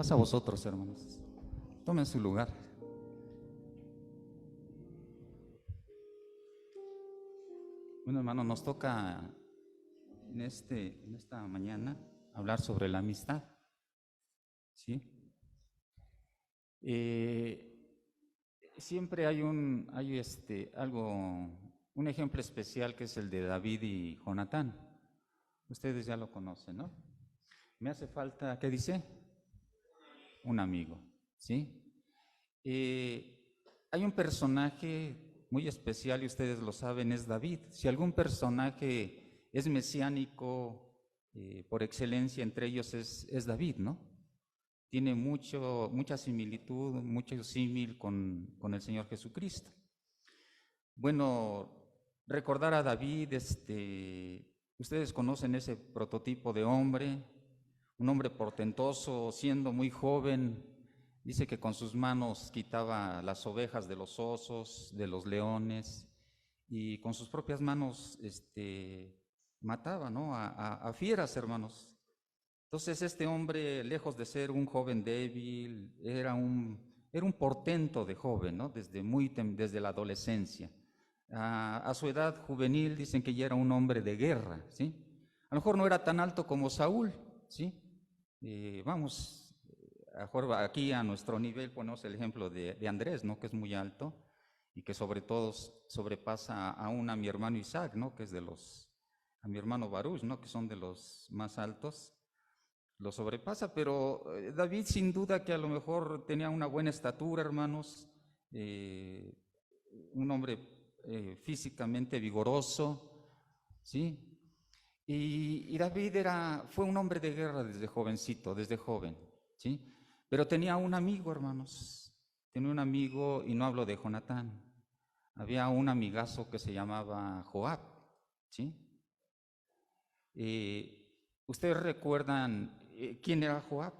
Pasa a vosotros, hermanos. Tomen su lugar. Bueno, hermano, nos toca en esta mañana hablar sobre la amistad. ¿Sí? Siempre hay un ejemplo especial que es el de David y Jonatán. Ustedes ya lo conocen, ¿no? Me hace falta, ¿qué dice? Un amigo, ¿sí? Hay un personaje muy especial y ustedes lo saben, es David. Si algún personaje es mesiánico por excelencia, entre ellos es David, ¿no? Tiene mucha similitud, mucho símil con el Señor Jesucristo. Bueno, recordar a David, ustedes conocen ese prototipo de hombre, un hombre portentoso, siendo muy joven. Dice que con sus manos quitaba las ovejas de los osos, de los leones, y con sus propias manos mataba, ¿no? a fieras, hermanos. Entonces este hombre, lejos de ser un joven débil, era un portento de joven, ¿no? Desde la adolescencia. A su edad juvenil dicen que ya era un hombre de guerra, ¿sí? A lo mejor no era tan alto como Saúl, ¿sí? Vamos, aquí a nuestro nivel ponemos el ejemplo de Andrés, ¿no? Que es muy alto y que sobre todo sobrepasa aún a mi hermano Isaac, ¿no? Que es a mi hermano Baruch, ¿no? Que son de los más altos. Lo sobrepasa, pero David sin duda que a lo mejor tenía una buena estatura, hermanos, un hombre físicamente vigoroso, ¿sí? Y David fue un hombre de guerra desde jovencito, desde joven, ¿sí? Pero tenía un amigo, hermanos, tenía un amigo, y no hablo de Jonatán, había un amigazo que se llamaba Joab, ¿sí? ¿Ustedes recuerdan quién era Joab?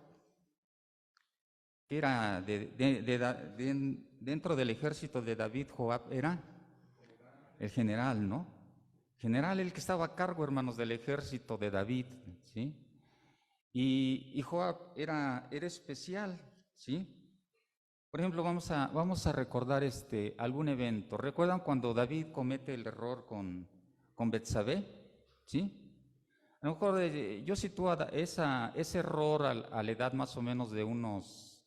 Que era dentro del ejército de David. Joab era el general, ¿no? General, el que estaba a cargo, hermanos, del ejército de David, ¿sí? Y Joab era especial, ¿sí? Por ejemplo, vamos a recordar algún evento. ¿Recuerdan cuando David comete el error con Betsabé? ¿Sí? A lo mejor yo sitúo ese error a la edad más o menos de unos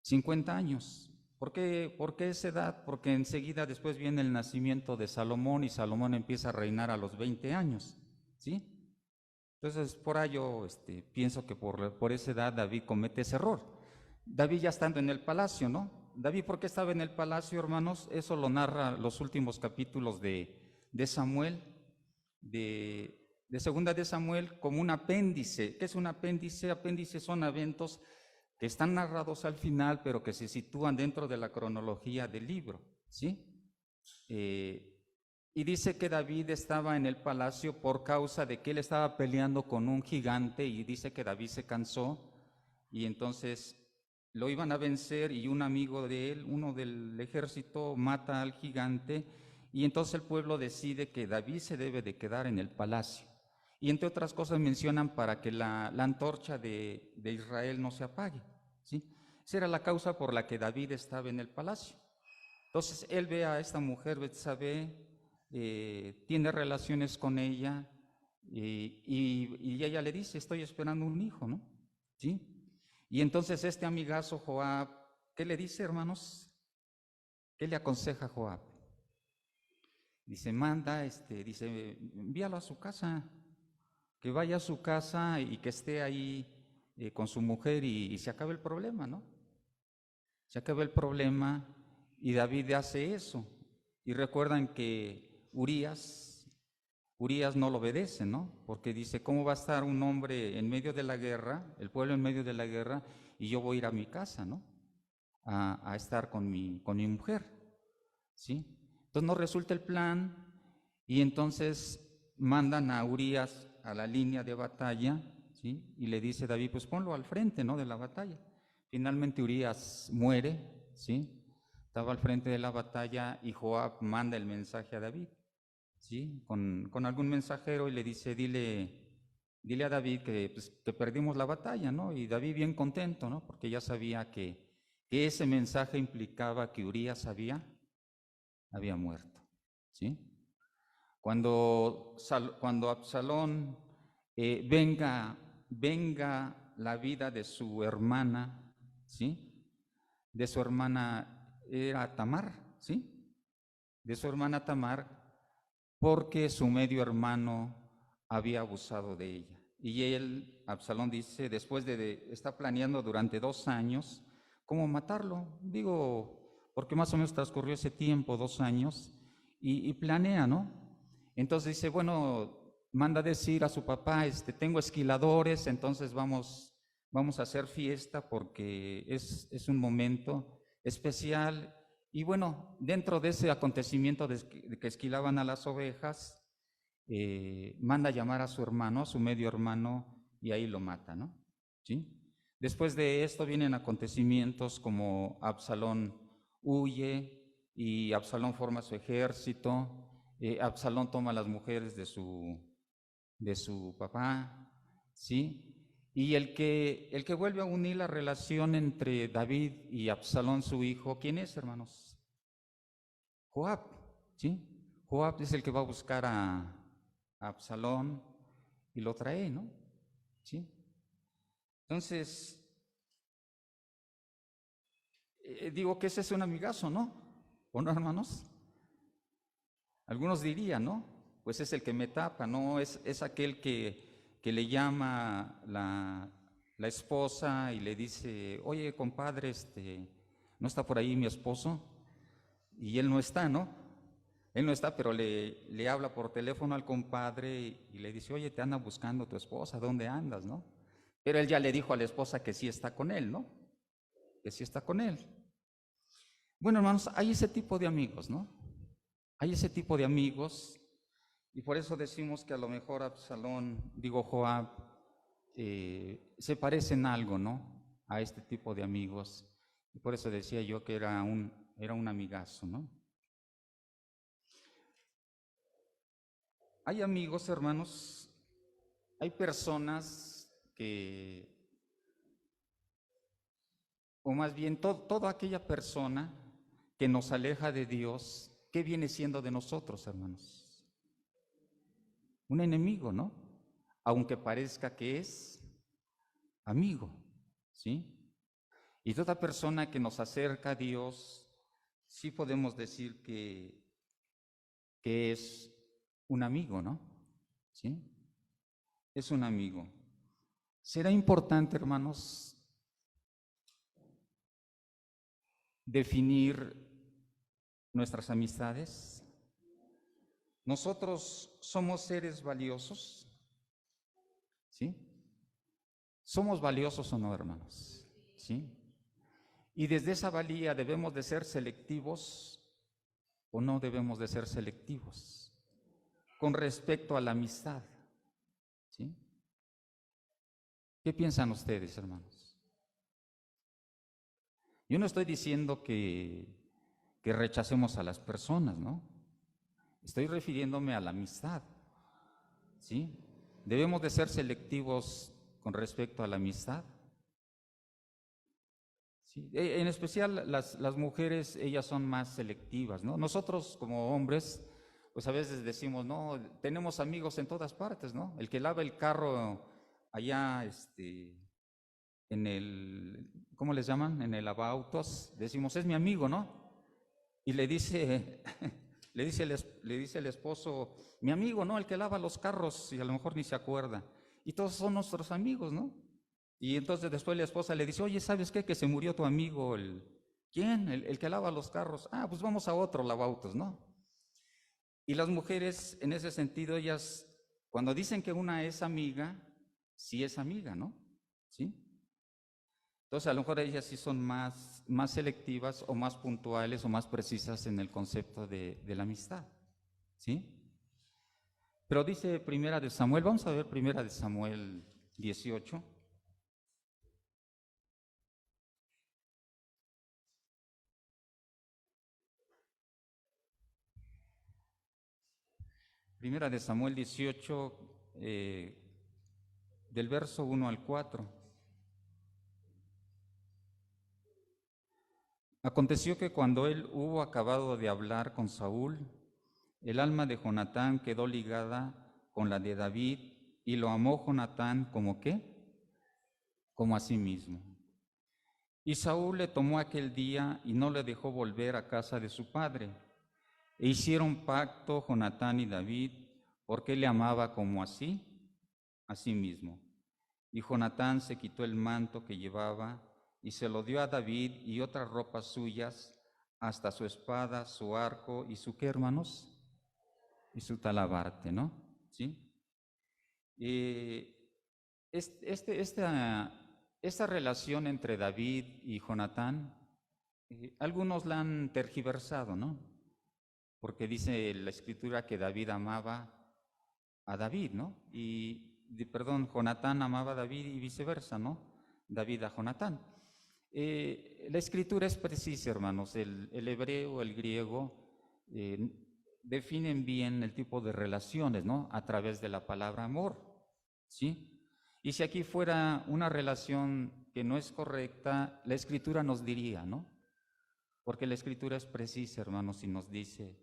50 años. ¿Por qué esa edad? Porque enseguida después viene el nacimiento de Salomón y Salomón empieza a reinar a los 20 años, ¿sí? Entonces, por ello pienso que por esa edad David comete ese error. David ya estando en el palacio, ¿no? David, ¿por qué estaba en el palacio, hermanos? Eso lo narra los últimos capítulos de Samuel, de Segunda de Samuel, como un apéndice. ¿Qué es un apéndice? Apéndices son eventos que están narrados al final, pero que se sitúan dentro de la cronología del libro, ¿sí? Y dice que David estaba en el palacio por causa de que él estaba peleando con un gigante, y dice que David se cansó y entonces lo iban a vencer, y un amigo de él, uno del ejército, mata al gigante, y entonces el pueblo decide que David se debe de quedar en el palacio. Y entre otras cosas mencionan para que la antorcha de Israel no se apague, ¿sí? Esa era la causa por la que David estaba en el palacio. Entonces él ve a esta mujer, Betsabé, tiene relaciones con ella, y ella le dice: estoy esperando un hijo, ¿no? ¿Sí? Y entonces este amigazo Joab, ¿qué le dice, hermanos? ¿Qué le aconseja Joab? Dice, dice, envíalo a su casa, que vaya a su casa y que esté ahí con su mujer, y se acabe el problema, ¿no? Se acaba el problema, y David hace eso. Y recuerdan que Urías no lo obedece, ¿no? Porque dice, ¿cómo va a estar un hombre en medio de la guerra, el pueblo en medio de la guerra, y yo voy a ir a mi casa, ¿no? A estar con mi mujer, ¿sí? Entonces no resulta el plan, y entonces mandan a Urías a la línea de batalla, ¿sí? Y le dice David, pues ponlo al frente, ¿no? De la batalla. Finalmente Urías muere, ¿sí? Estaba al frente de la batalla, y Joab manda el mensaje a David, ¿sí? Con algún mensajero, y le dice, dile dile a David que, pues, que perdimos la batalla, ¿no? Y David bien contento, ¿no? Porque ya sabía que ese mensaje implicaba que Urías había muerto, ¿sí? Cuando Absalón venga la vida de su hermana, ¿sí? De su hermana era Tamar, ¿sí? De su hermana Tamar, porque su medio hermano había abusado de ella. Y él, Absalón dice, después está planeando durante 2 años cómo matarlo. Digo, porque más o menos transcurrió ese tiempo, 2 años, y planea, ¿no? Entonces dice, bueno, manda decir a su papá, tengo esquiladores, entonces vamos a hacer fiesta porque es un momento especial. Y bueno, dentro de ese acontecimiento de que esquilaban a las ovejas, manda llamar a su hermano, a su medio hermano, y ahí lo mata, ¿no? ¿Sí? Después de esto vienen acontecimientos como Absalón huye y Absalón forma su ejército, Absalón toma las mujeres de su papá, ¿sí? Y el que vuelve a unir la relación entre David y Absalón, su hijo, ¿quién es, hermanos? Joab, ¿sí? Joab es el que va a buscar a Absalón y lo trae, ¿no? ¿Sí? Entonces, digo que ese es un amigazo, ¿no? ¿O no, hermanos? Algunos dirían, ¿no? Pues es el que me tapa, ¿no? Es aquel que le llama la esposa y le dice, oye, compadre, ¿no está por ahí mi esposo? Y él no está, ¿no? Él no está, pero le habla por teléfono al compadre y le dice, oye, te anda buscando tu esposa, ¿dónde andas, no? Pero él ya le dijo a la esposa que sí está con él, ¿no? Que sí está con él. Bueno, hermanos, hay ese tipo de amigos, ¿no? Hay ese tipo de amigos y por eso decimos que a lo mejor Absalón, digo Joab, se parecen algo, ¿no? A este tipo de amigos. Y por eso decía yo que era un amigazo, ¿no? Hay amigos, hermanos, hay personas que, o más bien toda aquella persona que nos aleja de Dios, ¿qué viene siendo de nosotros, hermanos? Un enemigo, ¿no? Aunque parezca que es amigo, ¿sí? Y toda persona que nos acerca a Dios, sí podemos decir que es un amigo, ¿no? ¿Sí? Es un amigo. Será importante, hermanos, definir nuestras amistades. Nosotros somos seres valiosos, ¿sí? ¿Somos valiosos o no, hermanos? ¿Sí? Y desde esa valía debemos de ser selectivos o no debemos de ser selectivos con respecto a la amistad, ¿sí? ¿Qué piensan ustedes, hermanos? Yo no estoy diciendo que rechacemos a las personas, ¿no? Estoy refiriéndome a la amistad, ¿sí? Debemos de ser selectivos con respecto a la amistad. Sí, en especial las mujeres, ellas son más selectivas, ¿no? Nosotros como hombres, pues a veces decimos, no, tenemos amigos en todas partes, ¿no? El que lava el carro allá, ¿cómo les llaman? En el lavautos, decimos, es mi amigo, ¿no? Y le dice, le dice el esposo, mi amigo, ¿no? El que lava los carros y a lo mejor ni se acuerda. Y todos son nuestros amigos, ¿no? Y entonces después la esposa le dice, oye, ¿sabes qué? Que se murió tu amigo, ¿quién? El que lava los carros. Ah, pues vamos a otro lavautos, ¿no? Y las mujeres, en ese sentido, ellas, cuando dicen que una es amiga, sí es amiga, ¿no? ¿Sí? Entonces, a lo mejor ellas sí son más selectivas o más puntuales o más precisas en el concepto de la amistad, ¿sí? Pero dice Primera de Samuel, vamos a ver Primera de Samuel 18. Primera de Samuel 18, del verso 1 al 4. Aconteció que cuando él hubo acabado de hablar con Saúl, el alma de Jonatán quedó ligada con la de David, y lo amó Jonatán como ¿qué? Como a sí mismo. Y Saúl le tomó aquel día y no le dejó volver a casa de su padre. E hicieron pacto Jonatán y David, porque él le amaba como a sí mismo. Y Jonatán se quitó el manto que llevaba y se lo dio a David y otras ropas suyas, hasta su espada, su arco y su, ¿qué, hermanos? Y su talabarte, ¿no? ¿Sí? Esta relación entre David y Jonatán, algunos la han tergiversado, ¿no? Porque dice la Escritura que David amaba a David, ¿no? Jonatán amaba a David y viceversa, ¿no? David a Jonatán. La Escritura es precisa, hermanos. El hebreo, el griego, definen bien el tipo de relaciones, ¿no? A través de la palabra amor, ¿sí? Y si aquí fuera una relación que no es correcta, la Escritura nos diría, ¿no? Porque la Escritura es precisa, hermanos, y nos dice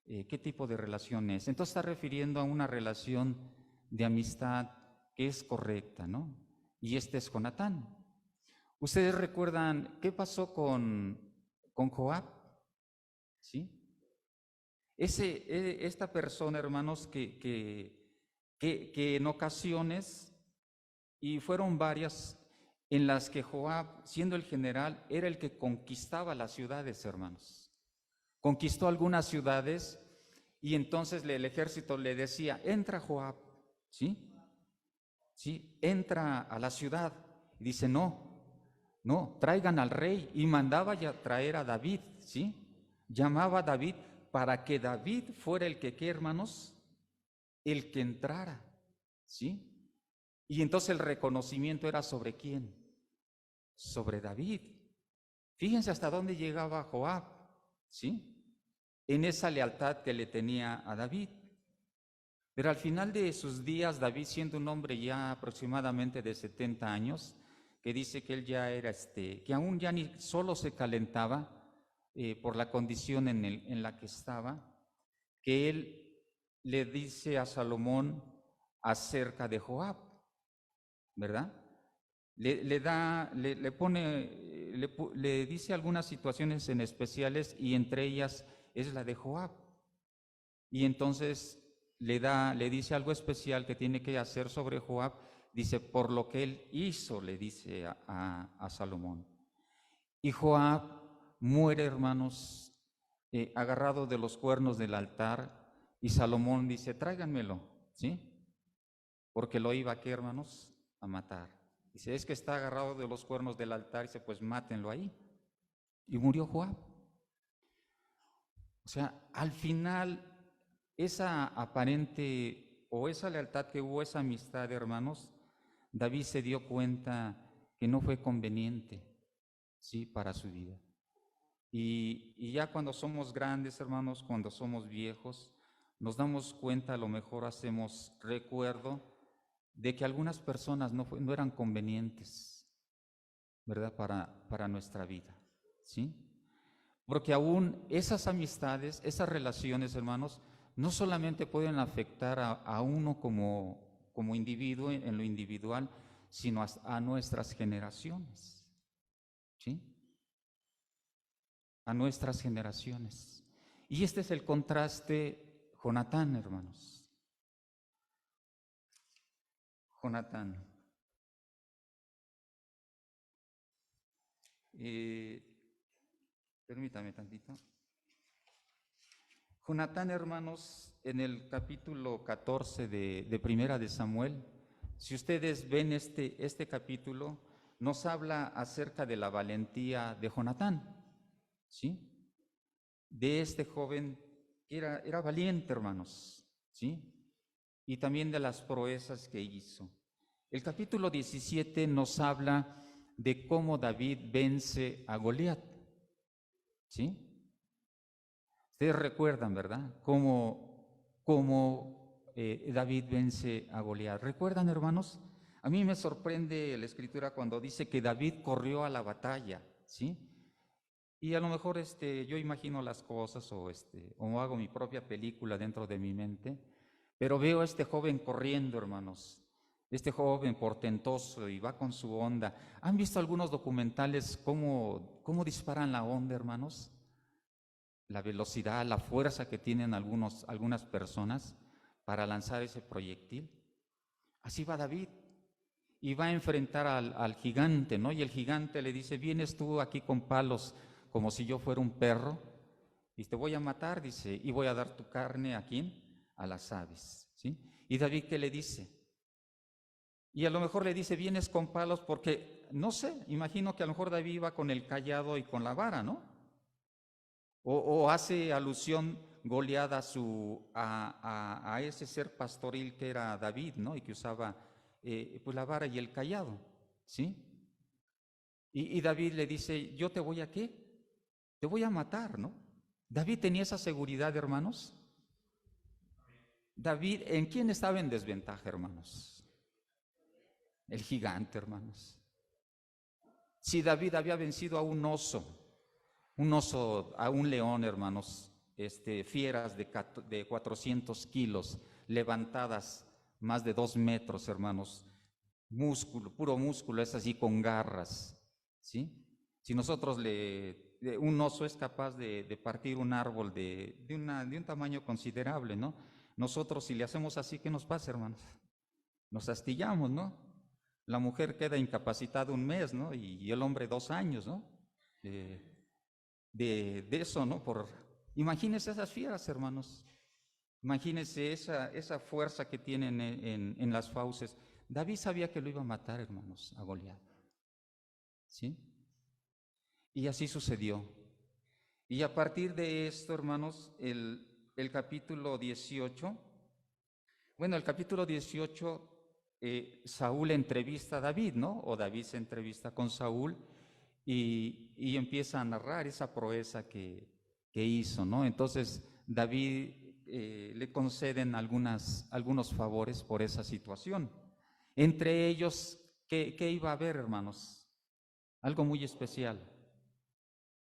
qué tipo de relación es. Entonces está refiriendo a una relación de amistad que es correcta, ¿no? Y este es Jonatán. ¿Ustedes recuerdan qué pasó con Joab? ¿Sí? Esta persona, hermanos, que en ocasiones, y fueron varias, en las que Joab, siendo el general, era el que conquistaba las ciudades, hermanos. Conquistó algunas ciudades y entonces el ejército le decía, entra Joab, ¿sí? ¿Sí? Entra a la ciudad. Y dice, no, traigan al rey. Y mandaba ya traer a David, ¿sí? Llamaba a David para que David fuera el que, ¿qué, hermanos? El que entrara, ¿sí? Y entonces el reconocimiento era ¿sobre quién? Sobre David. Fíjense hasta dónde llegaba Joab, ¿sí? En esa lealtad que le tenía a David. Pero al final de sus días, David, siendo un hombre ya aproximadamente de 70 años, que dice que él ya era, que aún ya ni solo se calentaba por la condición en la que estaba, que él le dice a Salomón acerca de Joab, ¿verdad? Le dice algunas situaciones en especiales y entre ellas es la de Joab. Y entonces le dice algo especial que tiene que hacer sobre Joab. Dice, por lo que él hizo, le dice a Salomón. Y Joab muere, hermanos, agarrado de los cuernos del altar. Y Salomón dice, tráiganmelo, ¿sí? Porque lo iba, ¿qué, hermanos? A matar. Dice, es que está agarrado de los cuernos del altar. Dice, pues mátenlo ahí. Y murió Joab. O sea, al final, esa aparente o esa lealtad que hubo, esa amistad, hermanos, David se dio cuenta que no fue conveniente, ¿sí?, para su vida. Y ya cuando somos grandes, hermanos, cuando somos viejos, nos damos cuenta, a lo mejor hacemos recuerdo de que algunas personas no eran convenientes, ¿verdad?, para nuestra vida, ¿sí? Porque aún esas amistades, esas relaciones, hermanos, no solamente pueden afectar a uno como individuo en lo individual, sino a nuestras generaciones, ¿sí? A nuestras generaciones. Y este es el contraste, Jonatán, hermanos. Jonatán. Permítame tantito. Jonatán, hermanos, en el capítulo 14 de Primera de Samuel, si ustedes ven este capítulo, nos habla acerca de la valentía de Jonatán, ¿sí? De este joven que era valiente, hermanos, ¿sí? Y también de las proezas que hizo. El capítulo 17 nos habla de cómo David vence a Goliat, ¿sí? Ustedes recuerdan, ¿verdad? Cómo David vence a Goliat. ¿Recuerdan, hermanos? A mí me sorprende la Escritura cuando dice que David corrió a la batalla, ¿sí? Y a lo mejor yo imagino las cosas o hago mi propia película dentro de mi mente, pero veo a este joven corriendo, hermanos, este joven portentoso y va con su onda. ¿Han visto algunos documentales cómo disparan la onda, hermanos? La velocidad, la fuerza que tienen algunas personas para lanzar ese proyectil. Así va David y va a enfrentar al gigante, ¿no? Y el gigante le dice, vienes tú aquí con palos como si yo fuera un perro y te voy a matar, dice, y voy a dar tu carne ¿a quién? A las aves, ¿sí? Y David, ¿qué le dice? Y a lo mejor le dice, vienes con palos porque, no sé, imagino que a lo mejor David iba con el cayado y con la vara, ¿no? O hace alusión Goliat a ese ser pastoril que era David, ¿no? Y que usaba pues la vara y el cayado, ¿sí? Y David le dice, ¿yo te voy a qué? Te voy a matar, ¿no? David tenía esa seguridad, hermanos. David, ¿en quién estaba en desventaja, hermanos? El gigante, hermanos. Si David había vencido a un oso, a un león, hermanos, fieras de 400 kilos, levantadas más de 2 metros, hermanos, músculo, puro músculo, es así con garras, ¿sí? Si nosotros un oso es capaz de partir un árbol de un tamaño considerable, ¿no? Nosotros si le hacemos así, ¿qué nos pasa, hermanos? Nos astillamos, ¿no? La mujer queda incapacitada 1 mes, ¿no? Y el hombre 2 años, ¿no? De eso, ¿no? Imagínense esas fieras, hermanos. Imagínense esa fuerza que tienen en las fauces. David sabía que lo iba a matar, hermanos, a Goliat. ¿Sí? Y así sucedió. Y a partir de esto, hermanos, el capítulo 18, bueno, el capítulo 18, Saúl entrevista a David, ¿no? O David se entrevista con Saúl y empieza a narrar esa proeza que hizo, ¿no? Entonces, David le conceden algunos favores por esa situación. Entre ellos, ¿qué iba a haber, hermanos? Algo muy especial.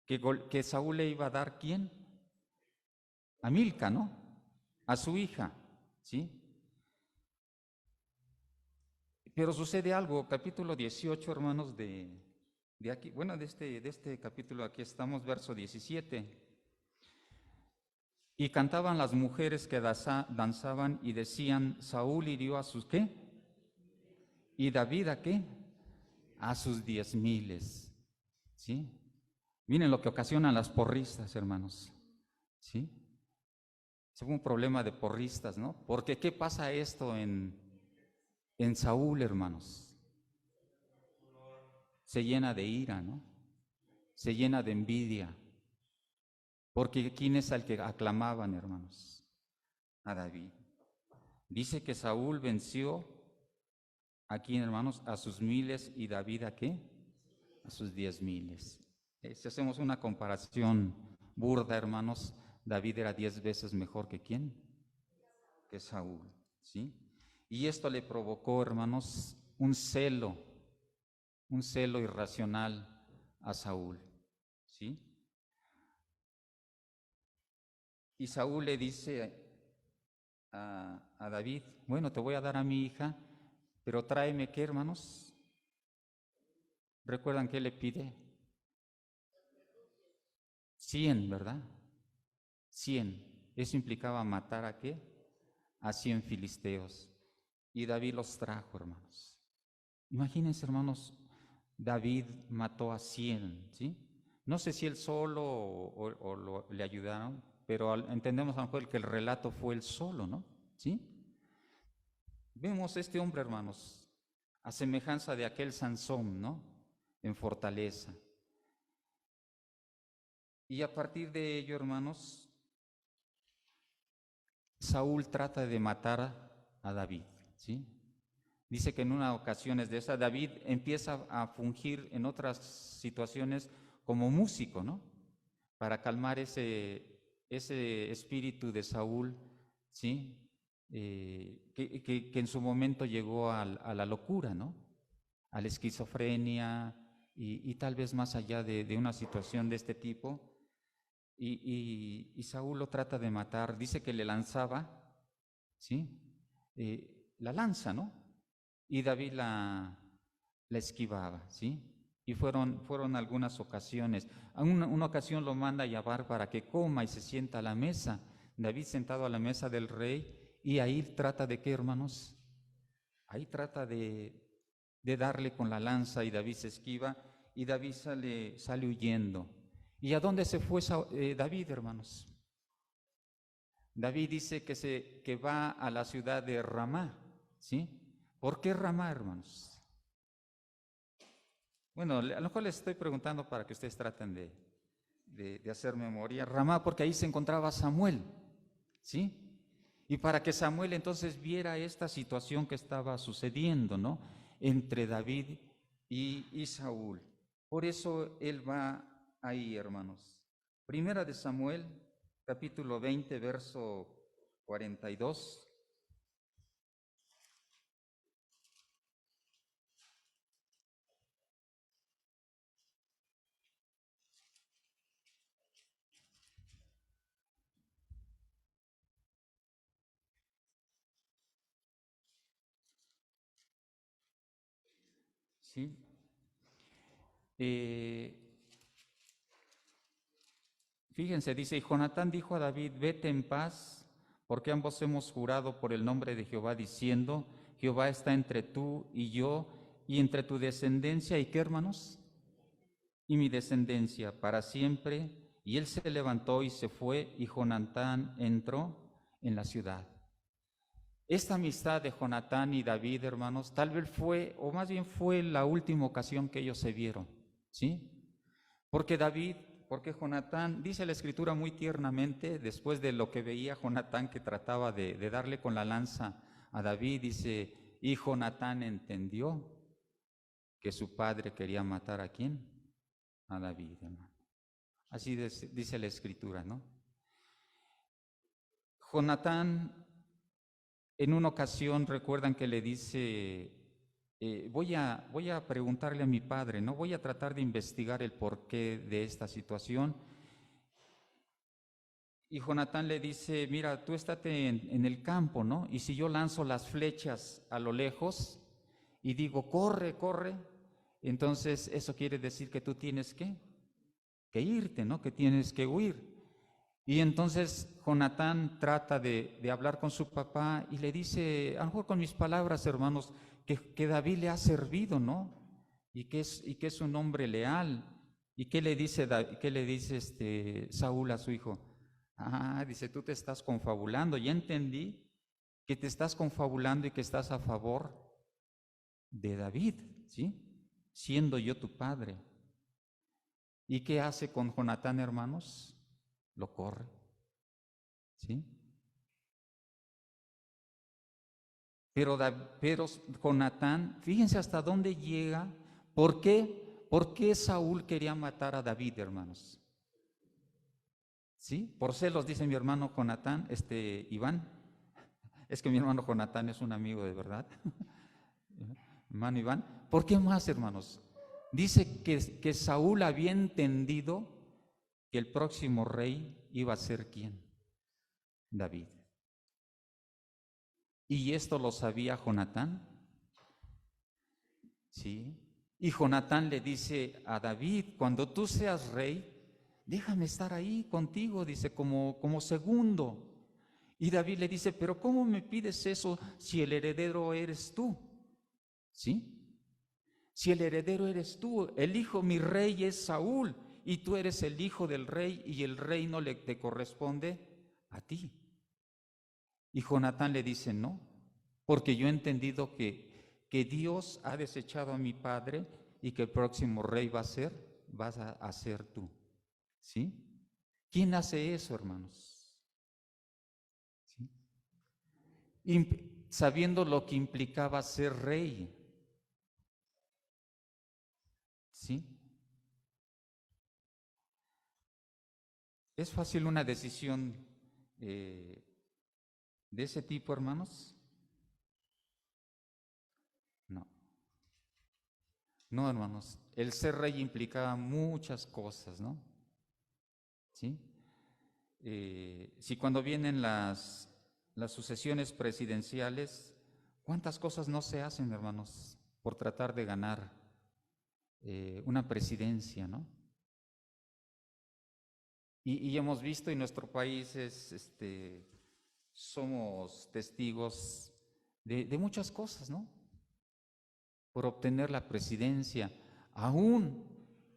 Que Saúl le iba a dar, ¿quién? A Milca, ¿no? A su hija, ¿sí? Pero sucede algo, capítulo 18, hermanos, de aquí, bueno, de este capítulo aquí estamos, verso 17. Y cantaban las mujeres que danzaban y decían, Saúl hirió a sus ¿qué? ¿Y David a qué? A sus 10,000, ¿sí? Miren lo que ocasionan las porristas, hermanos, ¿sí? Es un problema de porristas, ¿no? Porque ¿qué pasa esto en Saúl, hermanos? Se llena de ira, ¿no? Se llena de envidia. Porque ¿quién es el que aclamaban, hermanos? A David. Dice que Saúl venció aquí, hermanos, a sus 1000 y David ¿a qué? A sus 10,000. Si hacemos una comparación burda, hermanos, David era 10 veces mejor que ¿quién? Que Saúl, ¿sí? Y esto le provocó, hermanos, un celo irracional a Saúl, ¿sí? Y Saúl le dice a David, bueno, te voy a dar a mi hija, pero tráeme, ¿qué, hermanos? ¿Recuerdan qué le pide? 100, ¿verdad? 100. Eso implicaba matar ¿a qué? A 100 filisteos. Y David los trajo, hermanos. Imagínense, hermanos, David mató a 100, ¿sí? No sé si él solo le ayudaron, pero entendemos a lo mejor que el relato fue él solo, ¿no? ¿Sí? Vemos este hombre, hermanos, a semejanza de aquel Sansón, ¿no? En fortaleza. Y a partir de ello, hermanos, Saúl trata de matar a David, ¿sí? Dice que en una ocasión de esa, David empieza a fungir en otras situaciones como músico, ¿no? Para calmar ese espíritu de Saúl, ¿sí? que en su momento llegó a la locura, ¿no? A la esquizofrenia y tal vez más allá de una situación de este tipo. Y Saúl lo trata de matar, dice que le lanzaba, ¿sí? La lanza, ¿no? Y David la esquivaba, ¿sí? Y fueron algunas ocasiones. Una ocasión lo manda a llamar para que coma y se sienta a la mesa. David sentado a la mesa del rey, y ahí trata de qué, hermanos, ahí trata de darle con la lanza, y David se esquiva, y David sale huyendo. ¿Y a dónde se fue David, hermanos? David dice que va a la ciudad de Ramá, ¿sí? ¿Por qué Ramá, hermanos? Bueno, a lo mejor les estoy preguntando para que ustedes traten de hacer memoria. Ramá, porque ahí se encontraba Samuel, ¿sí? Y para que Samuel entonces viera esta situación que estaba sucediendo, ¿no? Entre David y Saúl. Por eso él va ahí, hermanos. Primera de Samuel, capítulo 20, verso 42. ¿Sí? Eh, Fíjense, dice, y Jonatán dijo a David, vete en paz, porque ambos hemos jurado por el nombre de Jehová, diciendo, Jehová está entre tú y yo, y entre tu descendencia, ¿y qué, hermanos? Y mi descendencia para siempre. Y él se levantó y se fue, y Jonatán entró en la ciudad. Esta amistad de Jonatán y David, hermanos, tal vez fue, o más bien fue la última ocasión que ellos se vieron, ¿sí? Porque David, porque Jonatán, dice la Escritura muy tiernamente, después de lo que veía Jonatán, que trataba de darle con la lanza a David, dice, y Jonatán entendió que su padre quería matar ¿a quién? A David, hermano. Así dice la Escritura, ¿no? Jonatán, en una ocasión, recuerdan que le dice, voy a preguntarle a mi padre, ¿no? Voy a tratar de investigar el porqué de esta situación. Y Jonatán le dice, mira, tú estate en el campo, ¿no? Y si yo lanzo las flechas a lo lejos y digo, corre, corre, entonces eso quiere decir que tú tienes que irte, ¿no? Que tienes que huir. Y entonces Jonatán trata de hablar con su papá y le dice, a lo mejor con mis palabras, hermanos, que David le ha servido, ¿no? Y que es un hombre leal. ¿Y qué le dice Saúl a su hijo? Ah, dice, tú te estás confabulando. Ya entendí que te estás confabulando y que estás a favor de David, ¿sí? Siendo yo tu padre. ¿Y qué hace con Jonatán, hermanos? Lo corre, ¿sí? Pero Jonatán, fíjense hasta dónde llega. ¿Por qué? ¿Por qué Saúl quería matar a David, hermanos? ¿Sí? Por celos, dice mi hermano Jonatán, Iván. Es que mi hermano Jonatán es un amigo de verdad. Hermano Iván. ¿Por qué más, hermanos? Dice que Saúl había entendido que el próximo rey iba a ser ¿quién? David. ¿Y esto lo sabía Jonatán? Sí. Y Jonatán le dice a David, cuando tú seas rey, déjame estar ahí contigo, dice, como segundo. Y David le dice, pero ¿cómo me pides eso si el heredero eres tú? ¿Sí? Si el heredero eres tú, el hijo, mi rey es Saúl, y tú eres el hijo del rey, y el reino te corresponde a ti. Y Jonatán le dice, no, porque yo he entendido que Dios ha desechado a mi padre y que el próximo rey vas a ser tú. ¿Sí? ¿Quién hace eso, hermanos? ¿Sí? Sabiendo lo que implicaba ser rey. ¿Sí? Es fácil una decisión de ese tipo, hermanos? No. No, hermanos. El ser rey implicaba muchas cosas, ¿no? ¿Sí? Si cuando vienen las sucesiones presidenciales, ¿cuántas cosas no se hacen, hermanos, por tratar de ganar una presidencia, ¿no? Y hemos visto, en nuestro país somos testigos de muchas cosas, ¿no? Por obtener la presidencia, aún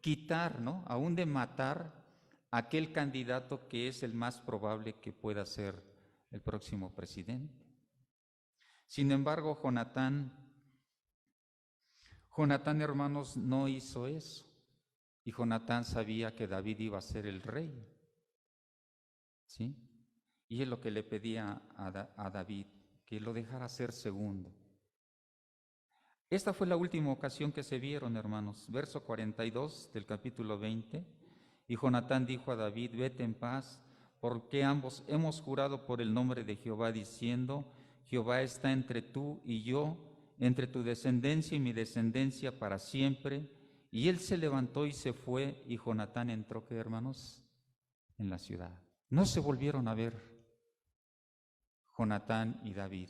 quitar, ¿no? Aún de matar a aquel candidato que es el más probable que pueda ser el próximo presidente. Sin embargo, Jonatán, hermanos, no hizo eso. Y Jonatán sabía que David iba a ser el rey, ¿sí? Y es lo que le pedía a David, que lo dejara ser segundo. Esta fue la última ocasión que se vieron, hermanos. Verso 42 del capítulo 20. Y Jonatán dijo a David: vete en paz, porque ambos hemos jurado por el nombre de Jehová, diciendo: Jehová está entre tú y yo, entre tu descendencia y mi descendencia para siempre. Y él se levantó y se fue, y Jonatán entró, ¿qué, hermanos? En la ciudad. No se volvieron a ver Jonatán y David.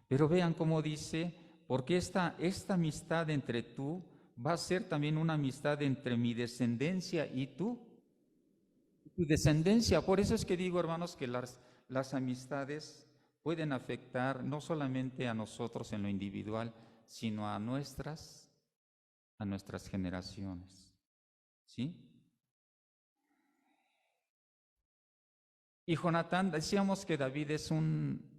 Pero vean cómo dice: porque esta amistad entre tú va a ser también una amistad entre mi descendencia y tú, tu descendencia. Por eso es que digo, hermanos, que las amistades pueden afectar no solamente a nosotros en lo individual, sino a nuestras generaciones. ¿Sí? Y Jonatán, decíamos que David es un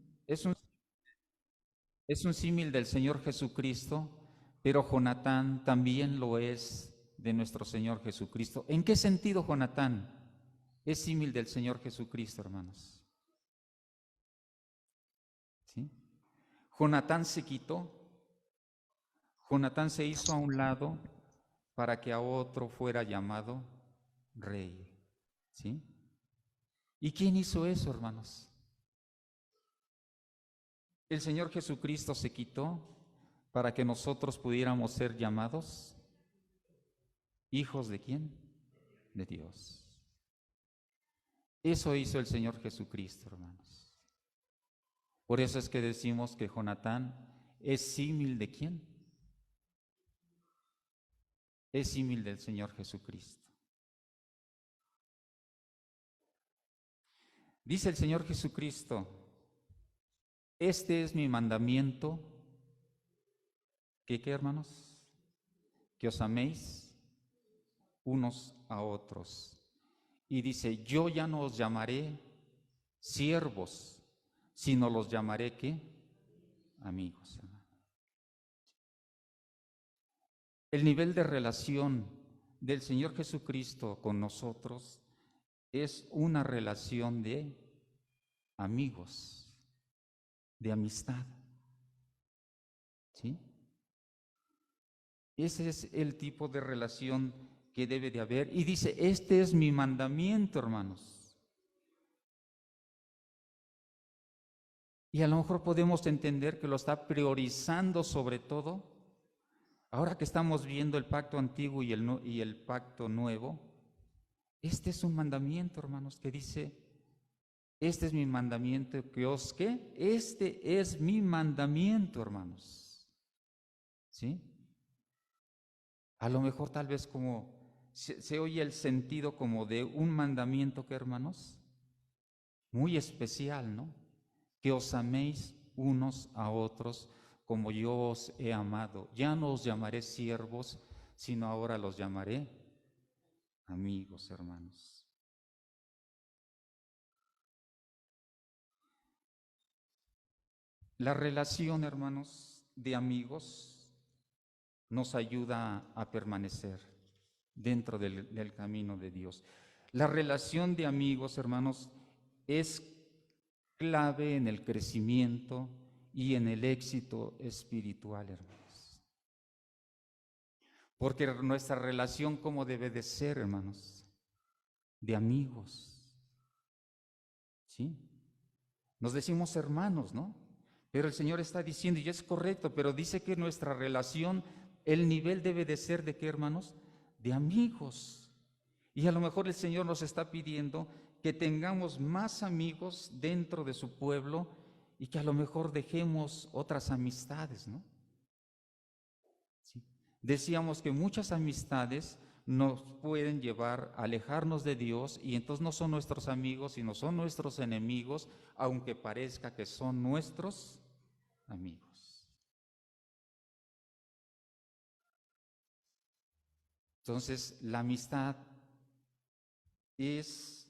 símil del Señor Jesucristo, pero Jonatán también lo es de nuestro Señor Jesucristo. ¿En qué sentido Jonatán es símil del Señor Jesucristo, hermanos? ¿Sí? Jonatán se quitó, Jonatán se hizo a un lado para que a otro fuera llamado rey. ¿Sí? ¿Y quién hizo eso, hermanos? El Señor Jesucristo se quitó para que nosotros pudiéramos ser llamados hijos de ¿quién? De Dios. Eso hizo el Señor Jesucristo, hermanos. Por eso es que decimos que Jonatán es símil de ¿quién? Es símil del Señor Jesucristo. Dice el Señor Jesucristo: este es mi mandamiento, ¿qué, hermanos? Que os améis unos a otros. Y dice: yo ya no os llamaré siervos, sino los llamaré ¿qué? Amigos. El nivel de relación del Señor Jesucristo con nosotros es una relación de amigos, de amistad. ¿Sí? Ese es el tipo de relación que debe de haber. Y dice: este es mi mandamiento, hermanos. Y a lo mejor podemos entender que lo está priorizando sobre todo. Ahora que estamos viendo el pacto antiguo y el pacto nuevo, este es un mandamiento, hermanos, que dice: este es mi mandamiento, que os, ¿qué? Este es mi mandamiento, hermanos. ¿Sí? A lo mejor tal vez como se oye el sentido como de un mandamiento, que, hermanos, muy especial, ¿no? Que os améis unos a otros como yo os he amado. Ya no os llamaré siervos, sino ahora los llamaré amigos, hermanos. La relación, hermanos, de amigos nos ayuda a permanecer dentro del camino de Dios. La relación de amigos, hermanos, es clave en el crecimiento y en el éxito espiritual, hermanos. Porque nuestra relación, ¿cómo debe de ser, hermanos? De amigos. ¿Sí? Nos decimos hermanos, ¿no? Pero el Señor está diciendo, y es correcto, pero dice que nuestra relación, el nivel debe de ser ¿de qué, hermanos? De amigos. Y a lo mejor el Señor nos está pidiendo que tengamos más amigos dentro de su pueblo y que a lo mejor dejemos otras amistades, ¿no? ¿Sí? Decíamos que muchas amistades nos pueden llevar a alejarnos de Dios y entonces no son nuestros amigos, sino son nuestros enemigos, aunque parezca que son nuestros amigos. Entonces, la amistad es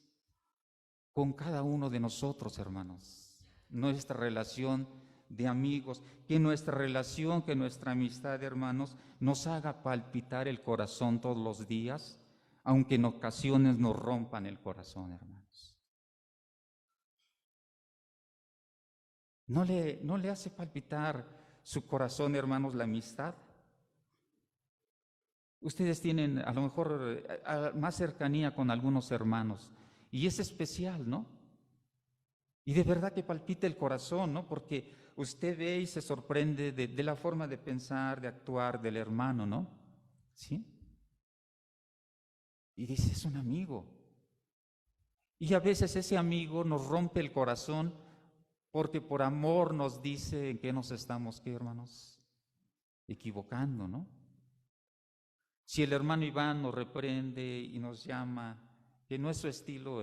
con cada uno de nosotros, hermanos. Nuestra relación de amigos, que nuestra relación, que nuestra amistad, hermanos, nos haga palpitar el corazón todos los días, aunque en ocasiones nos rompan el corazón, hermanos. ¿No le hace palpitar su corazón, hermanos, la amistad? Ustedes tienen a lo mejor más cercanía con algunos hermanos y es especial, ¿no? Y de verdad que palpita el corazón, ¿no? Porque usted ve y se sorprende de la forma de pensar, de actuar del hermano, ¿no? ¿Sí? Y dice, es un amigo. Y a veces ese amigo nos rompe el corazón porque por amor nos dice en qué nos estamos, ¿qué, hermanos? Equivocando, ¿no? Si el hermano Iván nos reprende y nos llama, que no es su estilo,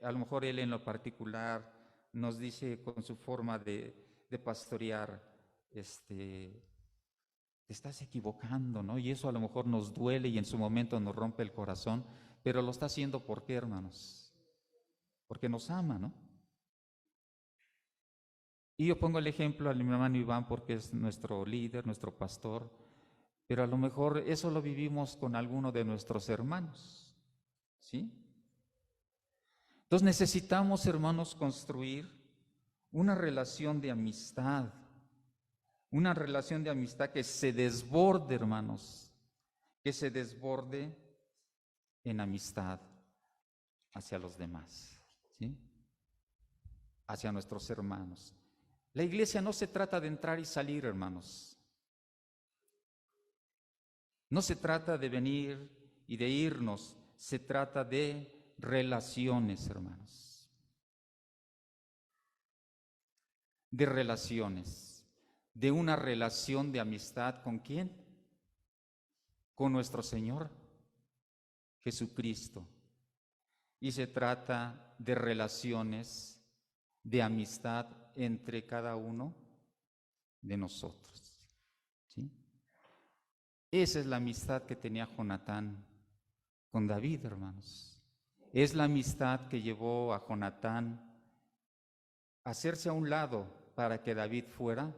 a lo mejor él en lo particular nos dice con su forma de pastorear, te estás equivocando, ¿no? Y eso a lo mejor nos duele y en su momento nos rompe el corazón, pero lo está haciendo ¿por qué, hermanos? Porque nos ama, ¿no? Y yo pongo el ejemplo al hermano Iván porque es nuestro líder, nuestro pastor, pero a lo mejor eso lo vivimos con alguno de nuestros hermanos, ¿sí? Entonces necesitamos, hermanos, construir una relación de amistad, una relación de amistad que se desborde, hermanos, que se desborde en amistad hacia los demás, ¿sí? Hacia nuestros hermanos. La iglesia no se trata de entrar y salir, hermanos. No se trata de venir y de irnos, se trata de relaciones, hermanos. De relaciones, de una relación de amistad ¿con quién? Con nuestro Señor Jesucristo. Y se trata de relaciones de amistad entre cada uno de nosotros, ¿sí? Esa es la amistad que tenía Jonatán con David, hermanos. Es la amistad que llevó a Jonatán a hacerse a un lado para que David fuera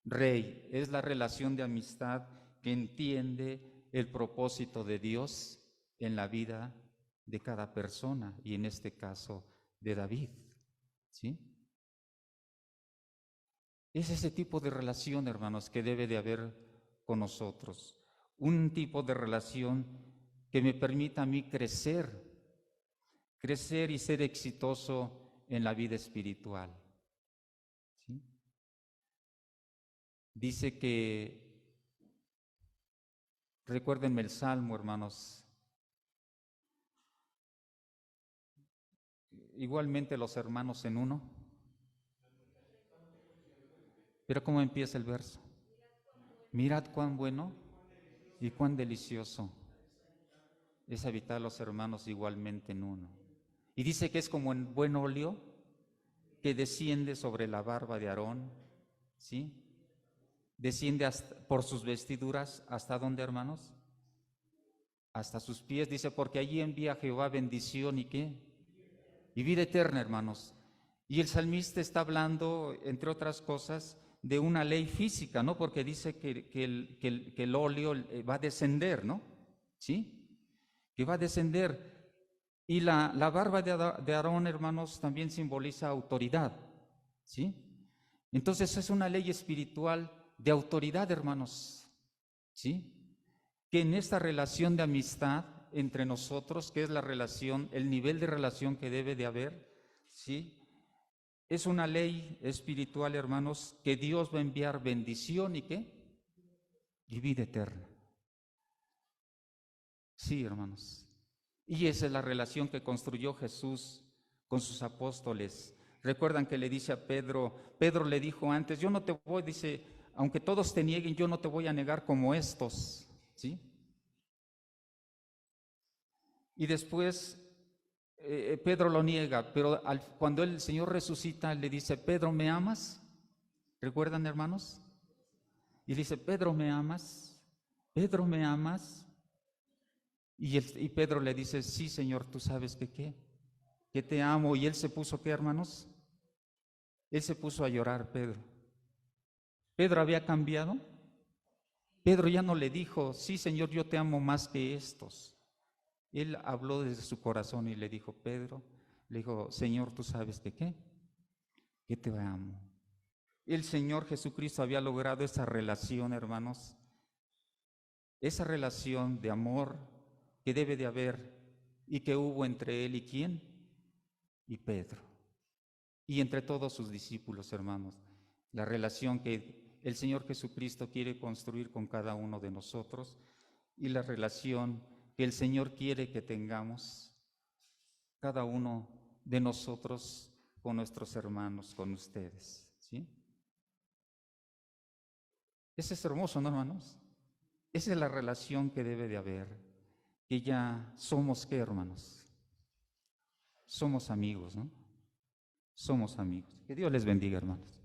rey. Es la relación de amistad que entiende el propósito de Dios en la vida de cada persona y en este caso de David, ¿sí? Es ese tipo de relación, hermanos, que debe de haber con nosotros. Un tipo de relación que me permita a mí crecer y ser exitoso en la vida espiritual, ¿sí? Dice que, recuérdenme el Salmo, hermanos, igualmente los hermanos en uno, pero ¿cómo empieza el verso? Mirad cuán bueno y cuán delicioso es habitar los hermanos igualmente en uno. Y dice que es como en buen óleo que desciende sobre la barba de Aarón, ¿sí? Desciende por sus vestiduras, ¿hasta dónde, hermanos? Hasta sus pies, dice, porque allí envía Jehová bendición y ¿qué? Y vida eterna, hermanos. Y el salmista está hablando, entre otras cosas, de una ley física, ¿no? Porque dice que el óleo va a descender, ¿no? ¿Sí? Que va a descender. Y la barba de Aarón, hermanos, también simboliza autoridad, ¿sí? Entonces es una ley espiritual de autoridad, hermanos, ¿sí? Que en esta relación de amistad entre nosotros, que es la relación, el nivel de relación que debe de haber, ¿sí? Es una ley espiritual, hermanos, que Dios va a enviar bendición y ¿qué? Y vida eterna. Sí, hermanos. Y esa es la relación que construyó Jesús con sus apóstoles. Recuerdan que le dice a Pedro, Pedro le dijo antes, yo no te voy, dice, aunque todos te nieguen, yo no te voy a negar como estos, ¿sí? Y después Pedro lo niega, pero cuando el Señor resucita, le dice, Pedro, ¿me amas? ¿Recuerdan, hermanos? Y dice, Pedro, ¿me amas? Pedro, ¿me amas? Y Pedro le dice, sí, Señor, tú sabes que qué, que te amo. Y él se puso, ¿qué, hermanos? Él se puso a llorar, Pedro. Pedro había cambiado. Pedro ya no le dijo, sí, Señor, yo te amo más que estos. Él habló desde su corazón y le dijo, Pedro, le dijo, Señor, tú sabes que qué, que te amo. El Señor Jesucristo había logrado esa relación, hermanos, esa relación de amor que debe de haber y que hubo entre él y quién, y Pedro, y entre todos sus discípulos, hermanos, la relación que el Señor Jesucristo quiere construir con cada uno de nosotros y la relación que el Señor quiere que tengamos cada uno de nosotros con nuestros hermanos, con ustedes, ¿sí? Ese es hermoso, ¿no, hermanos? Esa es la relación que debe de haber, que ya somos, ¿qué, hermanos? Somos amigos, ¿no? Somos amigos. Que Dios les bendiga, hermanos.